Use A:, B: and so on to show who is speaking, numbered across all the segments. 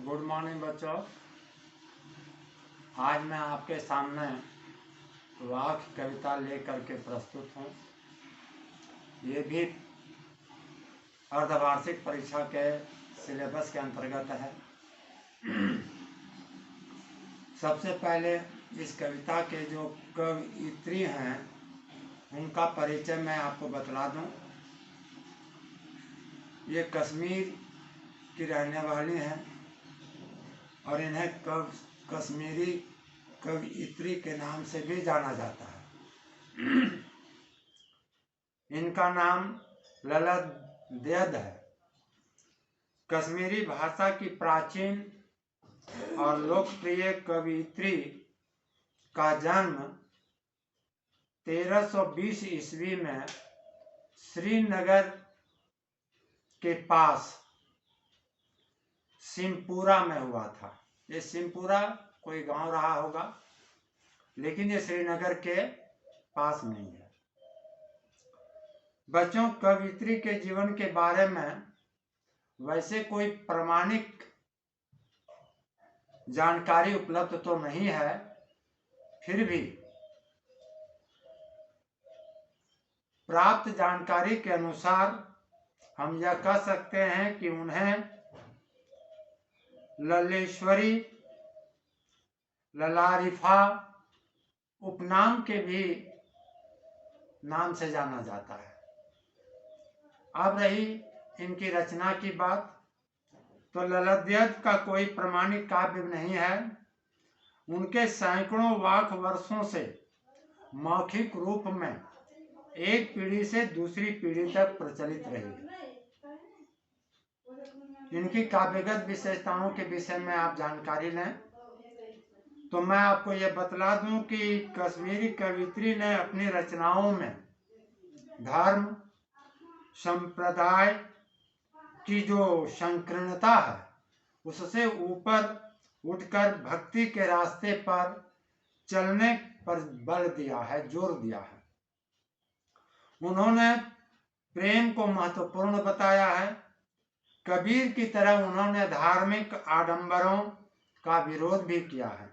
A: Good morning बच्चों। आज मैं आपके सामने वाक्य कविता लेकर के प्रस्तुत हूँ। ये भी अर्धवार्षिक परीक्षा के सिलेबस के अंतर्गत है। सबसे पहले इस कविता के जो कवयित्री हैं उनका परिचय मैं आपको बतला दूं। ये कश्मीर की रहने वाली हैं और इन्हें कश्मीरी कवयित्री के नाम से भी जाना जाता है। इनका नाम ललद्यद है। कश्मीरी भाषा की प्राचीन और लोकप्रिय कवयित्री का जन्म 1320 ईस्वी में श्रीनगर के पास सिमपुरा में हुआ था। ये सिमपुरा कोई गांव रहा होगा, लेकिन ये श्रीनगर के पास नहीं है। बच्चों, कवयित्री के जीवन के बारे में वैसे कोई प्रामाणिक जानकारी उपलब्ध तो नहीं है, फिर भी प्राप्त जानकारी के अनुसार हम यह कह सकते हैं कि उन्हें ललेश्वरी, ललारिफा उपनाम के भी नाम से जाना जाता है। अब रही इनकी रचना की बात, तो ललद्यद का कोई प्रामाणिक काव्य नहीं है। उनके सैकड़ों लाख वर्षों से मौखिक रूप में एक पीढ़ी से दूसरी पीढ़ी तक प्रचलित रही। इनकी काव्यगत विशेषताओं के विषय में आप जानकारी लें तो मैं आपको यह बतला दूं कि कश्मीरी कवयित्री ने अपनी रचनाओं में धर्म संप्रदाय की जो संकीर्णता है उससे ऊपर उठकर भक्ति के रास्ते पर चलने पर बल दिया है, जोर दिया है। उन्होंने प्रेम को महत्वपूर्ण बताया है। कबीर की तरह उन्होंने धार्मिक आडंबरों का विरोध भी किया है।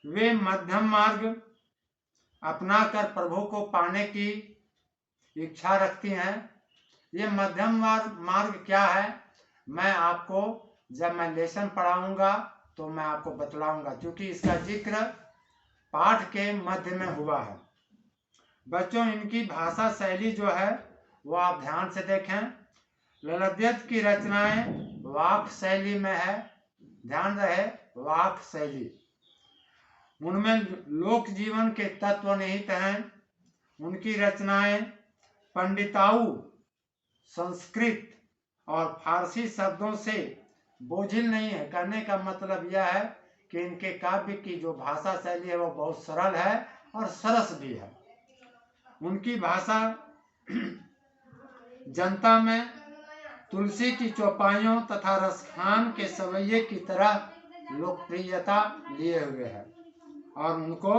A: वे मध्यम मार्ग अपनाकर प्रभु को पाने की इच्छा रखती हैं। ये मध्यम मार्ग क्या है, मैं आपको जब मैं लेसन पढ़ाऊंगा तो मैं आपको बतलाऊंगा, क्योंकि इसका जिक्र पाठ के मध्य में हुआ है। बच्चों, इनकी भाषा शैली जो है वो आप ध्यान से देखें। ललद्यद की रचनाएं वाक शैली में है। ध्यान रहे, वाक शैली। उनमें लोक जीवन के तत्व निहित हैं। उनकी रचनाएं पंडिताऊ संस्कृत और फारसी शब्दों से बोझिल नहीं है। कहने का मतलब यह है कि इनके काव्य की जो भाषा शैली है वो बहुत सरल है और सरस भी है। उनकी भाषा जनता में तुलसी की चौपाइयों तथा रसखान के सवैये की तरह लोकप्रियता लिए हुए है और उनको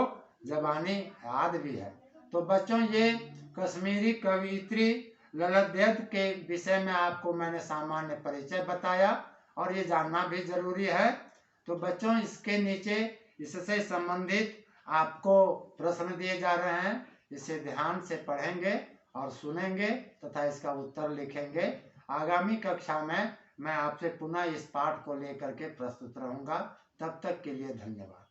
A: जबानी याद भी है। तो बच्चों, ये कश्मीरी कवयित्री ललद्यद के विषय में आपको मैंने सामान्य परिचय बताया और ये जानना भी जरूरी है। तो बच्चों, इसके नीचे इससे संबंधित आपको प्रश्न दिए जा रहे हैं। इसे ध्यान से पढ़ेंगे और सुनेंगे तथा इसका उत्तर लिखेंगे। आगामी कक्षा में मैं आपसे पुनः इस पाठ को लेकर के प्रस्तुत रहूंगा। तब तक के लिए धन्यवाद।